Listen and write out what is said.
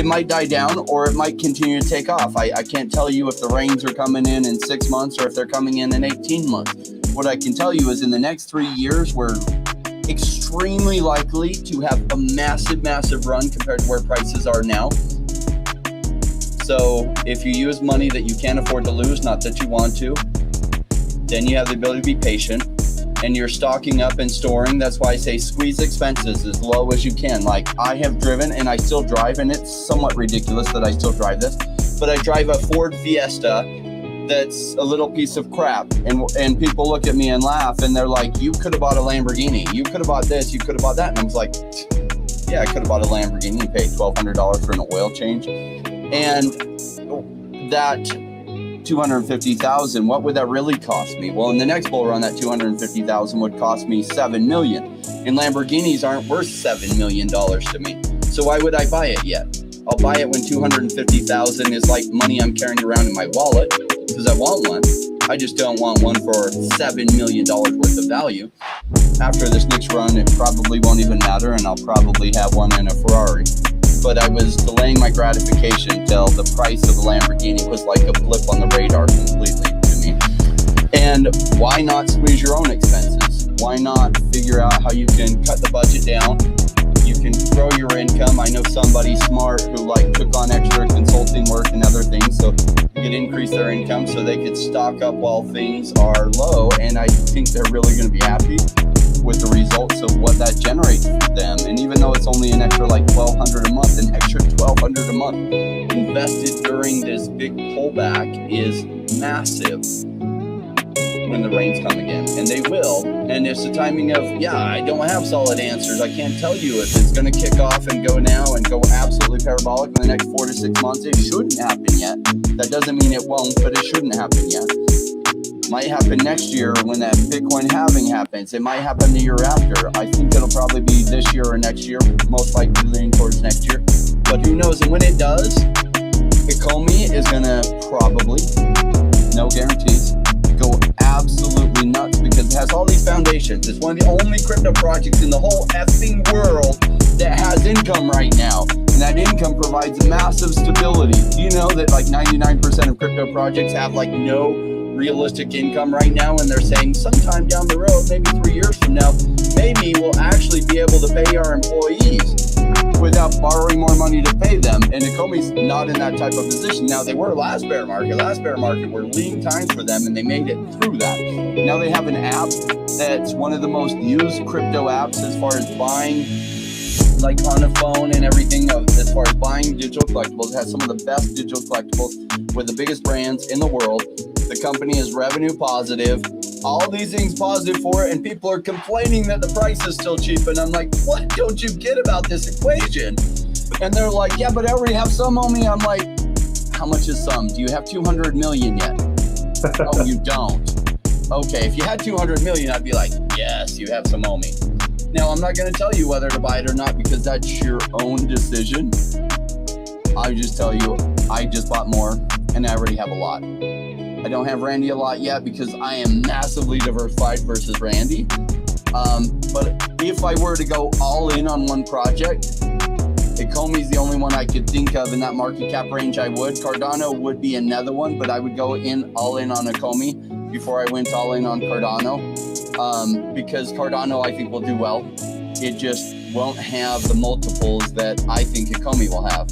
it might die down or it might continue to take off. I can't tell you if the rains are coming in 6 months or if they're coming in 18 months. What I can tell you is in the next 3 years, we're extremely likely to have a massive run compared to where prices are now. So if you use money that you can't afford to lose, not that you want to, then you have the ability to be patient and you're stocking up and storing. That's why I say squeeze expenses as low as you can. Like I have driven and I still drive, and it's somewhat ridiculous that I still drive this, but I drive a Ford Fiesta that's a little piece of crap, and people look at me and laugh and they're like, you could have bought a Lamborghini, you could have bought this, you could have bought that. And I was like, yeah, I could have bought a Lamborghini and paid $1,200 for an oil change. And that $250,000, what would that really cost me? Well, in the next bull run, that $250,000 would cost me $7 million, and Lamborghinis aren't worth $7 million to me. So why would I buy it yet? I'll buy it when $250,000 is like money I'm carrying around in my wallet, because I want one. I just don't want one for $7 million worth of value. After this next run, it probably won't even matter, and I'll probably have one in a Ferrari. But I was delaying my gratification till the price of a Lamborghini was like a blip on the radar completely to me. And why not squeeze your own expenses? Why not figure out how you can cut the budget down? You can grow your income. I know somebody smart who took on extra consulting work and other things so they could increase their income so they could stock up while things are low. And I think they're really going to be happy with the results of what that generates for them. And even though it's only an extra $1,200 a month, an extra $1,200 a month invested during this big pullback is massive when the rains come again, and they will. And it's the timing of, I don't have solid answers. I can't tell you if it's going to kick off and go now and go absolutely parabolic in the next 4 to 6 months. It shouldn't happen yet. That doesn't mean it won't, but it shouldn't happen yet. Might happen next year when that Bitcoin halving happens. It might happen the year after. I think it'll probably be this year or next year, most likely leaning towards next year. But who knows? And when it does, Ecomi is going to probably, no guarantees, go absolutely nuts because it has all these foundations. It's one of the only crypto projects in the whole effing world that has income right now. And that income provides massive stability. Do you know that 99% of crypto projects have no realistic income right now, and they're saying sometime down the road, maybe 3 years from now, maybe we'll actually be able to pay our employees without borrowing more money to pay them. And Ecomi's not in that type of position. Now, they were last bear market. Last bear market were lean times for them, and they made it through that. Now they have an app that's one of the most used crypto apps as far as buying, on a phone and everything, as far as buying digital collectibles. It has some of the best digital collectibles with the biggest brands in the world. The company is revenue positive. All these things positive for it, and people are complaining that the price is still cheap. And I'm like, what don't you get about this equation? And they're like, yeah, but I already have some on me. I'm like, how much is some? Do you have 200 million yet? Oh, you don't. Okay, if you had 200 million, I'd be like, yes, you have some on me. Now, I'm not going to tell you whether to buy it or not because that's your own decision. I just tell you, I just bought more and I already have a lot. I don't have Randy a lot yet because I am massively diversified versus Randy. But if I were to go all in on one project, Ecomi's the only one I could think of in that market cap range. I would. Cardano would be another one, but I would go all in on Ecomi before I went all in on Cardano. Because Cardano I think will do well. It just won't have the multiples that I think Ecomi will have.